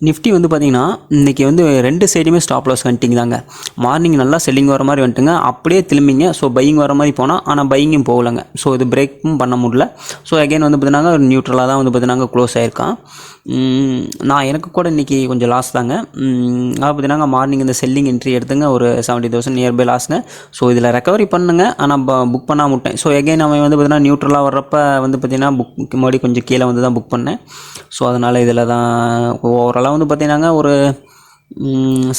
Nifty வந்து பார்த்திங்கன்னா இன்றைக்கி வந்து 2 சைடுமே ஸ்டாப் லாஸ் ஹண்டிங் தாங்க. மார்னிங் நல்லா செல்லிங் வர மாதிரி வந்துட்டுங்க, அப்படியே திரும்பிங்க. ஸோ பையிங் வர மாதிரி போனால், ஆனால் பையிங்கும் போகலைங்க. ஸோ இது பிரேக்கும் பண்ண முடியல. ஸோ அகைன் வந்து பார்த்திங்கன்னா ஒரு நியூட்ரலாக தான் வந்து பார்த்திங்கன்னா க்ளோஸ் ஆகிருக்கான். நான் எனக்கு கூட இன்றைக்கி கொஞ்சம் லாஸ் தாங்க. பார்த்திங்கன்னா மார்னிங் இந்த செல்லிங் என்ட்ரி எடுத்துங்க ஒரு 70,000 நியர்பை லாஸ்ங்க. ஸோ இதில் ரெக்கவரி பண்ணுங்க, ஆனால் புக் பண்ணாமல் விட்டேன். ஸோ அகைன் அவன் வந்து பார்த்திங்கன்னா நியூட்ரலாக வர்றப்ப வந்து பார்த்திங்கன்னா புக் மறுபடியும் கொஞ்சம் கீழே வந்து தான் புக் பண்ணேன். ஸோ அதனால் இதில் தான் ஓவராலாக வந்து பார்த்திங்கன்னா ஒரு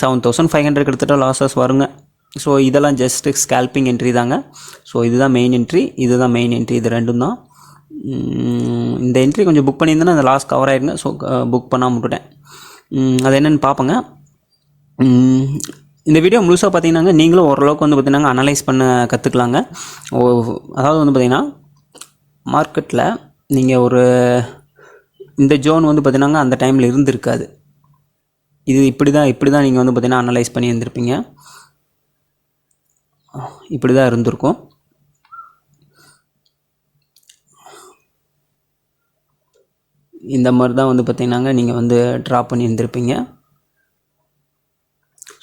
7,500 கிட்டத்தட்ட லாஸஸ் வருங்க. ஸோ இதெல்லாம் ஜஸ்ட்டு ஸ்கேல்பிங் என்ட்ரி தாங்க. ஸோ இதுதான் மெயின் என்ட்ரி, இதுதான் மெயின் என்ட்ரி, இது ரெண்டும் தான். இந்த என்ட்ரி கொஞ்சம் புக் பண்ணியிருந்தேன்னா அந்த லாஸ் கவர் ஆகிருங்க. ஸோ புக் பண்ணாமல் விட்டுட்டேன். அது என்னென்னு பார்ப்போங்க. இந்த வீடியோ முழுசாக பார்த்தீங்கன்னாங்க நீங்களும் ஓரளவுக்கு வந்து பார்த்திங்கன்னா அனலைஸ் பண்ண கற்றுக்கலாங்க. அதாவது வந்து பார்த்திங்கன்னா மார்க்கெட்டில் நீங்கள் ஒரு இந்த ஜோன் வந்து பார்த்திங்கன்னா அந்த டைமில் இருந்திருக்காது. இது இப்படி தான் நீங்கள் வந்து பார்த்திங்கன்னா அனலைஸ் பண்ணி இருந்திருப்பீங்க. இப்படி தான் இருந்திருக்கும். இந்த மாதிரி தான் வந்து பார்த்திங்கன்னாங்க நீங்கள் வந்து ட்ரா பண்ணி இருந்திருப்பீங்க.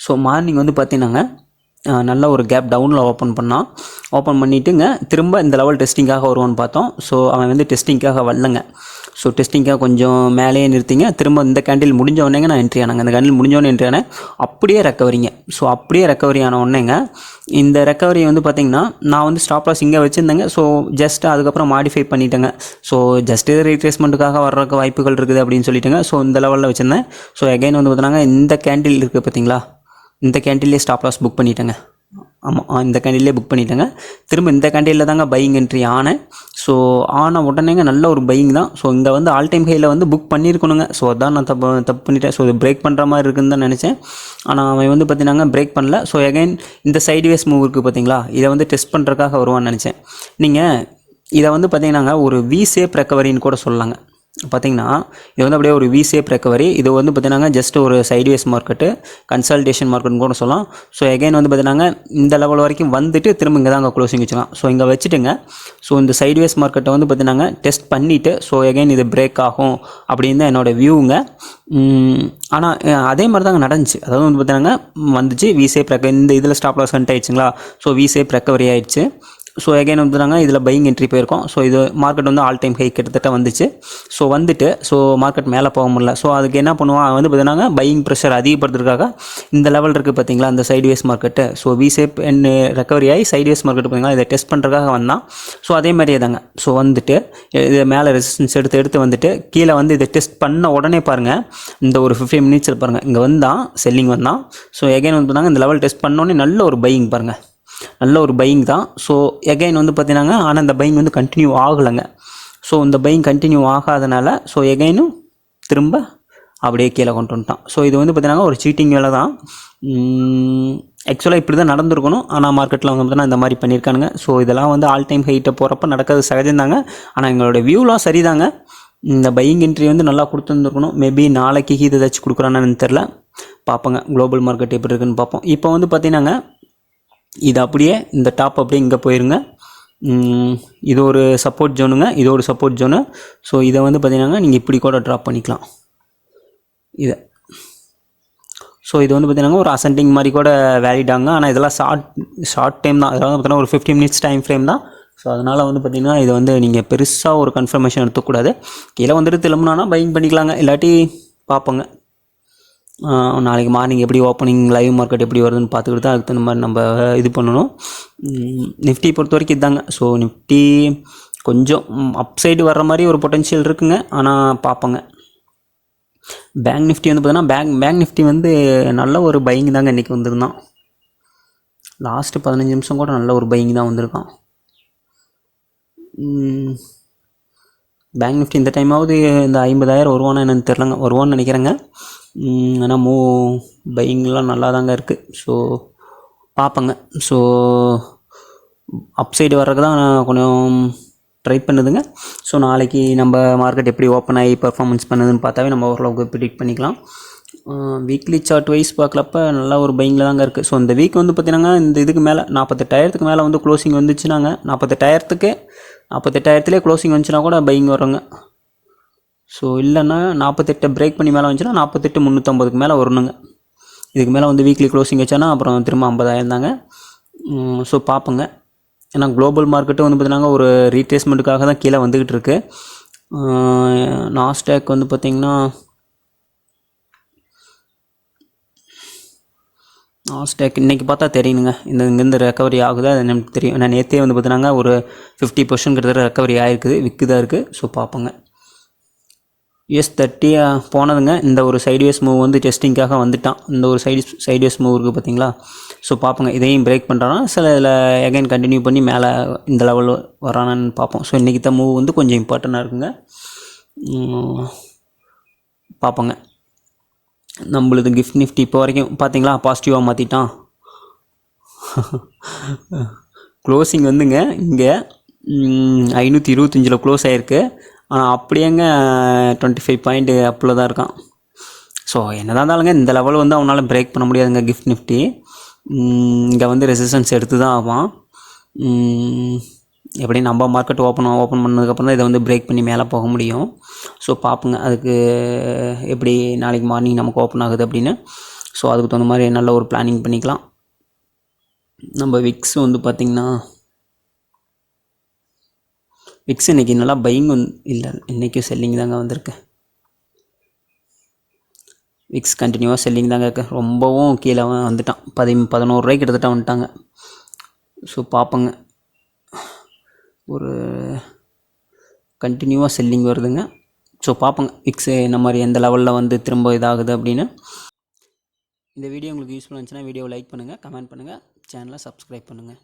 ஸோ மார்னிங் வந்து பார்த்திங்கன்னாங்க நல்ல ஒரு கேப் டவுனில் ஓப்பன் பண்ணிவிட்டுங்க திரும்ப இந்த லெவல் டெஸ்டிங்காக வருவான்னு பார்த்தோம். ஸோ அவன் வந்து டெஸ்டிங்காக வரலங்க. ஸோ டெஸ்டிங்காக கொஞ்சம் மேலேயே நிறுத்திங்க. திரும்ப இந்த கேண்டில் முடிஞ்ச உடனேங்க நான் என்ட்ரி ஆனாங்க. அந்த கேண்டில் முடிஞ்சோடனே என்ட்ரி ஆனேன். அப்படியே ரெக்கவரிங்க. ஸோ அப்படியே ரெக்கவரி ஆன உடனேங்க இந்த ரெக்கவரி வந்து பார்த்திங்கன்னா நான் வந்து ஸ்டாப் லாஸ் இங்கே வச்சுருந்தேங்க. ஸோ ஜஸ்ட் அதுக்கப்புறம் மாடிஃபை பண்ணிட்டேங்க. ஸோ ஜஸ்ட் இது ரீட்ரேஸ்மெண்ட்டுக்காக வர்றதுக்கு வாய்ப்புகள் இருக்குது அப்படின்னு சொல்லிட்டுங்க. ஸோ இந்த லெவலில் வச்சுருந்தேன். ஸோ அகைன் வந்து பார்த்திங்கன்னா இந்த கேண்டில் இருக்குது பார்த்திங்களா, இந்த கேண்டில்லே ஸ்டாப் லாஸ் புக் பண்ணிட்டேங்க. ஆமாம், இந்த கேண்டில்லே புக் பண்ணிட்டேங்க. திரும்ப இந்த கேண்டிலில் தாங்க பையிங் என்ட்ரி ஆனேன். ஸோ ஆன உடனேங்க நல்ல ஒரு பையிங் தான். ஸோ இங்கே வந்து ஆல் டைம் ஹையில் வந்து புக் பண்ணியிருக்கணுங்க. ஸோ அதான் நான் தப்பு பண்ணிட்டேன். ஸோ இது பிரேக் பண்ணுற மாதிரி இருக்குதுன்னு தான் நினச்சேன். ஆனால் அவன் வந்து பார்த்திங்கன்னா பிரேக் பண்ணல. ஸோ அகைன் இந்த சைட்வேஸ் மூவ் இருக்குது பார்த்திங்களா, இதை வந்து டெஸ்ட் பண்ணுறதுக்காக வருவான்னு நினச்சேன். நீங்கள் இதை வந்து பார்த்திங்கன்னாங்க ஒரு வி ஷேப் ரெக்கவரின்னு கூட சொல்லலாங்க. பார்த்திங்கன்னா இது வந்து அப்படியே ஒரு வி ஷேப் ரெக்கவரி. இது வந்து பார்த்திங்கன்னா ஜஸ்ட் ஒரு சைட்வேஸ் மார்க்கெட்டு, கன்சல்டேஷன் மார்க்கெட்னு கூட சொல்லலாம். ஸோ எகைன் வந்து பார்த்திங்கன்னா இந்த லெவல் வரைக்கும் வந்துட்டு திரும்ப இங்கே தாங்க க்ளோசிங் வச்சுக்கலாம். ஸோ இங்கே வச்சுட்டுங்க. ஸோ இந்த சைட்வேஸ் மார்க்கெட்டை வந்து பார்த்திங்கன்னா டெஸ்ட் பண்ணிவிட்டு ஸோ எகைன் இது பிரேக் ஆகும் அப்படின்னு தான் என்னோடய வியூங்க. ஆனால் அதே மாதிரி தாங்க நடந்துச்சு. அதாவது வந்து பார்த்திங்கன்னா வந்துச்சு வி ஷேப் இந்த இதில் stop loss Kanth ஆயிடுச்சுங்களா. So we shape recovery ஆயிடுச்சு. ஸோ எகைன் வந்துட்டாங்க இதில் பையிங் என்ட்ரி போயிருக்கோம். ஸோ இது மார்க்கெட் வந்து ஆல் டைம் ஹை கிட்டத்தட்ட வந்துச்சு. ஸோ வந்துட்டு ஸோ மார்க்கெட் மேலே போக முடியல. ஸோ அதுக்கு என்ன பண்ணுவான் வந்து பார்த்தீங்கன்னா பையிங் ப்ரெஷர் அதிகப்படுத்துறதுக்காக இந்த லெவல் இருக்குது பார்த்தீங்களா இந்த sideways market. So we shape and recovery ஆகி சைட்வேஸ் மார்க்கெட் பார்த்தீங்களா இதை டெஸ்ட் பண்ணுறதுக்காக வந்தான். ஸோ அதே மாதிரியே தாங்க. ஸோ வந்துட்டு இது மேலே ரெசிஸ்டன்ஸ் எடுத்து வந்துட்டு கீழே வந்து இதை டெஸ்ட் பண்ண உடனே பாருங்கள் இந்த ஒரு 15 மினிட்ஸில் பாருங்கள் இங்கே வந்தான் செல்லிங் வந்தான். ஸோ எகைன் வந்து இந்த லெவல் டெஸ்ட் பண்ணோடனே நல்ல ஒரு பையிங் பாருங்கள், நல்ல ஒரு பையிங் தான். ஸோ எகைன் வந்து பார்த்தீங்கன்னா ஆனால் இந்த பையிங் வந்து கண்டினியூ ஆகலைங்க. ஸோ இந்த பையிங் கண்டினியூ ஆகாதனால ஸோ எகைனும் திரும்ப அப்படியே கீழே கொண்டு வந்துட்டான். ஸோ இது வந்து பார்த்தீங்கன்னா ஒரு சீட்டிங் வேலை தான். ஆக்சுவலாக இப்படி தான் நடந்திருக்கணும். ஆனால் மார்க்கெட்டில் வந்து பார்த்தீங்கன்னா இந்த மாதிரி பண்ணியிருக்கானுங்க. ஸோ இதெல்லாம் வந்து ஆல் டைம் ஹைட்டை போகிறப்ப நடக்கிறது சகஜம்தாங்க. ஆனால் எங்களோட வியூலாம் சரிதாங்க. இந்த பையிங் என்ட்ரி வந்து நல்லா கொடுத்துருந்துருக்கணும். மேபி நாளைக்கு இது ஏதாச்சும் கொடுக்குறான்னு தெரில, பார்ப்போங்க. குளோபல் மார்க்கெட் எப்படி இருக்குன்னு பார்ப்போம். இப்போ வந்து பார்த்தீங்கன்னாங்க இது அப்படியே இந்த டாப் அப்படியே இங்கே போயிருங்க. இது ஒரு சப்போர்ட் ஜோனுங்க, இது ஒரு சப்போர்ட் ஜோனு. ஸோ இதை வந்து பார்த்தீங்கன்னா நீங்கள் இப்படி கூட ட்ராப் பண்ணிக்கலாம் இதை. ஸோ இது வந்து பார்த்தீங்கன்னா ஒரு அசெண்டிங் மாதிரி கூட வேலிடாங்க. ஆனால் இதெல்லாம் ஷார்ட் டைம் தான். அதாவது பார்த்தீங்கன்னா ஒரு 15 மினிட்ஸ் டைம் ஃப்ரேம் தான். ஸோ அதனால் வந்து பார்த்திங்கன்னா இதை வந்து நீங்கள் பெருசாக ஒரு கன்ஃபர்மேஷன் எடுத்துக்கூடாது. கீழே வந்துட்டு திரும்பினா பையிங் பண்ணிக்கலாங்க, இல்லாட்டி பார்ப்போங்க. நாளைக்கு மார்னிங் எப்படி ஓப்பனிங் லைவ் மார்க்கெட் எப்படி வருதுன்னு பார்த்துக்கிட்டு தான் அதுக்கு தகுந்த மாதிரி நம்ம இது பண்ணணும். நிஃப்டி பொறுத்த வரைக்கும் இதாங்க. ஸோ நிஃப்டி கொஞ்சம் அப் சைடு வர்ற மாதிரி ஒரு பொட்டென்ஷியல் இருக்குங்க. ஆனால் பார்ப்போங்க. பேங்க் நிஃப்டி வந்து பார்த்தீங்கன்னா பேங்க் நிஃப்டி வந்து நல்ல ஒரு பையிங் தாங்க இன்றைக்கி வந்திருந்தான். லாஸ்ட்டு 15 நிமிஷம் கூட நல்ல ஒரு பையிங் தான் வந்திருக்கான். பேங்க் நிஃப்டி இந்த டைமாவது இந்த 50,000 வருவானா என்னன்னு தெரிலங்க, வருவான்னு நினைக்கிறேங்க. ஆனால் பையிங்லாம் நல்லா தாங்க இருக்குது. ஸோ பார்ப்பேங்க. ஸோ அப்சைடு வர்றதுக்கு தான் நான் கொஞ்சம் ட்ரை பண்ணுதுங்க. ஸோ நாளைக்கு நம்ம மார்க்கெட் எப்படி ஓப்பன் ஆகி பர்ஃபார்மன்ஸ் பண்ணுதுன்னு பார்த்தாவே நம்ம ஓரளவுக்கு ப்ரிடிக்ட் பண்ணிக்கலாம். வீக்லி சார்ட் வைஸ் பார்க்குறப்ப நல்லா ஒரு பையிங்கில் தாங்க இருக்குது. ஸோ இந்த வீக் வந்து பார்த்திங்கன்னா இந்த இதுக்கு மேலே 48,000 மேலே வந்து க்ளோசிங் வந்துச்சுனாங்க. 48,000 க்ளோசிங் வந்துச்சுன்னா கூட பையிங் வருங்க. ஸோ இல்லைன்னா 48 பிரேக் பண்ணி மேலே வந்துச்சுன்னா 48,350க்கு மேலே வரணுங்க. இதுக்கு மேலே வந்து வீக்லி க்ளோசிங் வச்சானா அப்புறம் திரும்ப 50,000 தாங்க. ஸோ பார்ப்போங்க. ஏன்னா குளோபல் மார்க்கெட்டு வந்து பார்த்திங்கன்னா ஒரு ரீட்ரேஸ்மெண்ட்டுக்காக தான் கீழே வந்துக்கிட்டு இருக்கு. நாஸ்டாக் வந்து பார்த்திங்கன்னா நாஸ்டாக் இன்றைக்கி பார்த்தா தெரியுங்க இங்கேருந்து ரெக்கவரி ஆகுதா அது நமக்கு தெரியும். நான் நேற்றே வந்து பார்த்தினாங்க ஒரு 50% கிட்டத்தட்ட ரெக்கவரி ஆகிருக்குது, விற்குதா இருக்குது. ஸோ பார்ப்போங்க. US30 போனதுங்க. இந்த ஒரு சைட்வேஸ் மூவ் வந்து டெஸ்டிங்காக வந்துட்டான். இந்த ஒரு சைட்வேஸ் மூவ் இருக்குது பார்த்தீங்களா. ஸோ பார்ப்போங்க, இதையும் பிரேக் பண்ணுறான்னா சில இதில் எகைன் கண்டினியூ பண்ணி மேலே இந்த லெவல் வரானான்னு பார்ப்போம். ஸோ இன்றைக்கி தான் மூவ் வந்து கொஞ்சம் இம்பார்ட்டண்ட்டாக இருக்குங்க. பார்ப்போங்க. நம்மளுது கிஃப்ட் நிஃப்டி இப்போ வரைக்கும் பார்த்தீங்களா பாசிட்டிவாக மாற்றிட்டான். க்ளோசிங் வந்துங்க இங்கே 525 க்ளோஸ் ஆகிருக்கு. ஆனால் அப்படியேங்க 25 பாயிண்ட் அப்பில் தான் இருக்கான். ஸோ என்னதான் இருந்தாலுங்க இந்த லெவல் வந்து அவனால் பிரேக் பண்ண முடியாதுங்க கிஃப்ட் நிஃப்டி. இங்கே வந்து ரெசிஸ்டன்ஸ் எடுத்து தான் ஆவான். எப்படி நம்ம மார்க்கெட் ஓப்பன் பண்ணதுக்கப்புறம் தான் இதை வந்து பிரேக் பண்ணி மேலே போக முடியும். ஸோ பார்ப்போங்க அதுக்கு எப்படி நாளைக்கு மார்னிங் நமக்கு ஓப்பன் ஆகுது அப்படின்னு. ஸோ அதுக்கு தகுந்த மாதிரி நல்ல ஒரு பிளானிங் பண்ணிக்கலாம். நம்ம விக்ஸ் வந்து பார்த்திங்கன்னா விக்ஸ் இன்றைக்கி நல்லா பையிங் இல்லை, இன்றைக்கும் செல்லிங் தாங்க வந்திருக்கு. விக்ஸ் கண்டினியூவாக செல்லிங் தாங்க இருக்கு. ரொம்பவும் கீழே வந்துட்டான். 11 ரூபாய்க்கு கிட்டத்தட்ட வந்துட்டாங்க. ஸோ பார்ப்போங்க, ஒரு கண்டினியூவாக செல்லிங் வருதுங்க. ஸோ பார்ப்போங்க விக்ஸ் இந்த மாதிரி எந்த லெவலில் வந்து திரும்ப இதாகுது அப்படின்னு. இந்த வீடியோ உங்களுக்கு யூஸ்ஃபுல்லாக இருந்துச்சுன்னா வீடியோவை லைக் பண்ணுங்கள், கமெண்ட் பண்ணுங்கள், சேனலை சப்ஸ்கிரைப் பண்ணுங்கள்.